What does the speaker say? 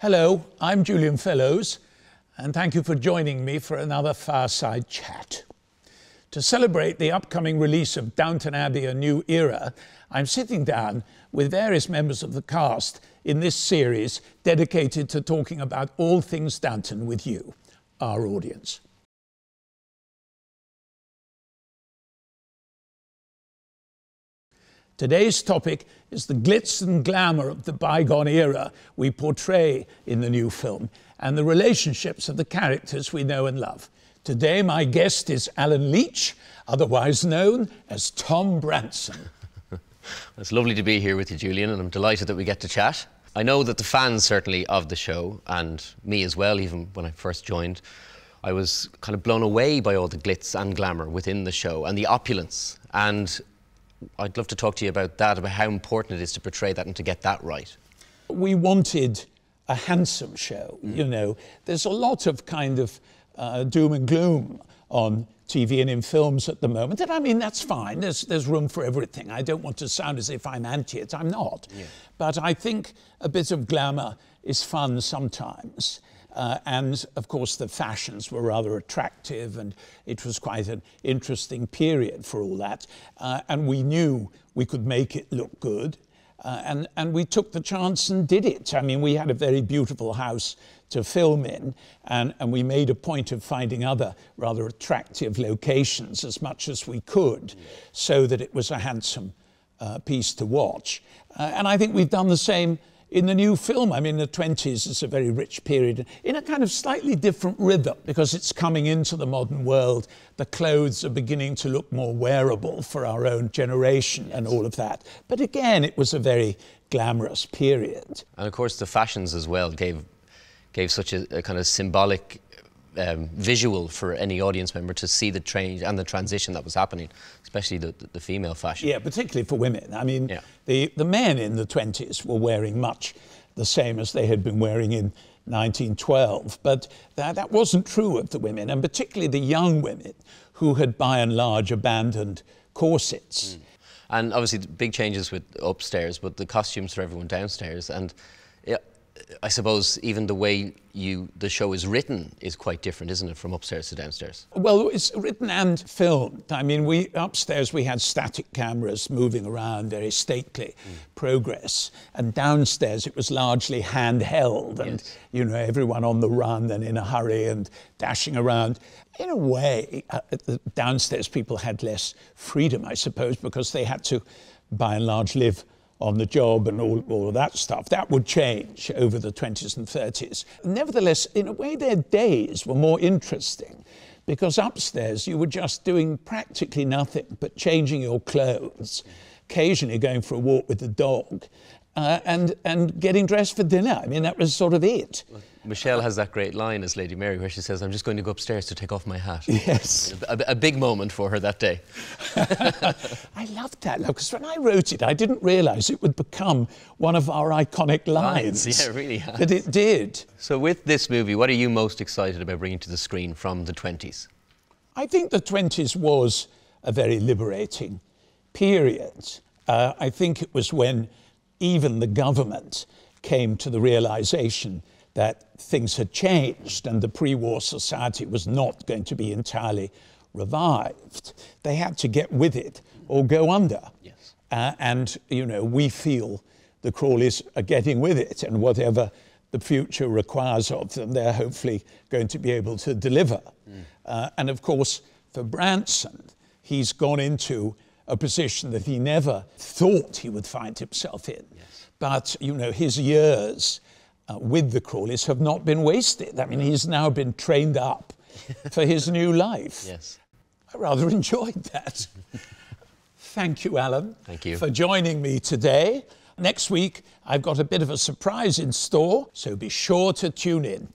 Hello, I'm Julian Fellows, and thank you for joining me for another Fireside chat. To celebrate the upcoming release of Downton Abbey, A New Era, I'm sitting down with various members of the cast in this series dedicated to talking about all things Downton with you, our audience. Today's topic is the glitz and glamour of the bygone era we portray in the new film and the relationships of the characters we know and love. Today my guest is Alan Leach, otherwise known as Tom Branson. It's lovely to be here with you, Julian, and I'm delighted that we get to chat. I know that the fans certainly of the show, and me as well, even when I first joined, I was kind of blown away by all the glitz and glamour within the show and the opulence. And I'd love to talk to you about that, about how important it is to portray that and to get that right. We wanted a handsome show, you know. There's a lot of kind of doom and gloom on TV and in films at the moment, and I mean, that's fine. There's room for everything. I don't want to sound as if I'm anti it. I'm not. Yeah. But I think a bit of glamour is fun sometimes. And of course the fashions were rather attractive, and it was quite an interesting period for all that. And we knew we could make it look good. And we took the chance and did it. I mean, we had a very beautiful house to film in, and we made a point of finding other rather attractive locations as much as we could, so that it was a handsome piece to watch. And I think we've done the same in the new film. I mean, the 20s is a very rich period in a kind of slightly different rhythm because it's coming into the modern world. The clothes are beginning to look more wearable for our own generation and all of that. But again, it was a very glamorous period. And of course, the fashions as well gave such a kind of symbolic visual for any audience member to see the change and the transition that was happening, especially the female fashion. Yeah, particularly for women. I mean, the men in the 20s were wearing much the same as they had been wearing in 1912, but that wasn't true of the women, and particularly the young women who had by and large abandoned corsets. And obviously the big changes with upstairs, but the costumes for everyone downstairs, and I suppose even the way the show is written is quite different, isn't it, from upstairs to downstairs? Well, it's written and filmed. I mean, upstairs we had static cameras moving around, very stately progress, and downstairs it was largely handheld, and you know, everyone on the run and in a hurry and dashing around. In a way, downstairs people had less freedom, I suppose, because they had to, by and large, live on the job and all of that stuff. That would change over the 20s and 30s. Nevertheless, in a way, their days were more interesting because upstairs you were just doing practically nothing but changing your clothes, occasionally going for a walk with the dog, and getting dressed for dinner. I mean, that was sort of it. Michelle has that great line as Lady Mary where she says, "I'm just going to go upstairs to take off my hat." Yes. A big moment for her that day. I loved that, because when I wrote it, I didn't realise it would become one of our iconic lines. Yeah, it really has. But it did. So with this movie, what are you most excited about bringing to the screen from the 20s? I think the 20s was a very liberating period. I think it was when even the government came to the realisation that things had changed and the pre-war society was not going to be entirely revived. They had to get with it or go under. Yes. And, you know, we feel the Crawleys are getting with it, and whatever the future requires of them, they're hopefully going to be able to deliver. And of course, for Branson, he's gone into a position that he never thought he would find himself in. Yes. But, you know, his years with the Crawleys have not been wasted. I mean, he's now been trained up for his new life. Yes. I rather enjoyed that. Thank you, Alan. Thank you. For joining me today. Next week, I've got a bit of a surprise in store, so be sure to tune in.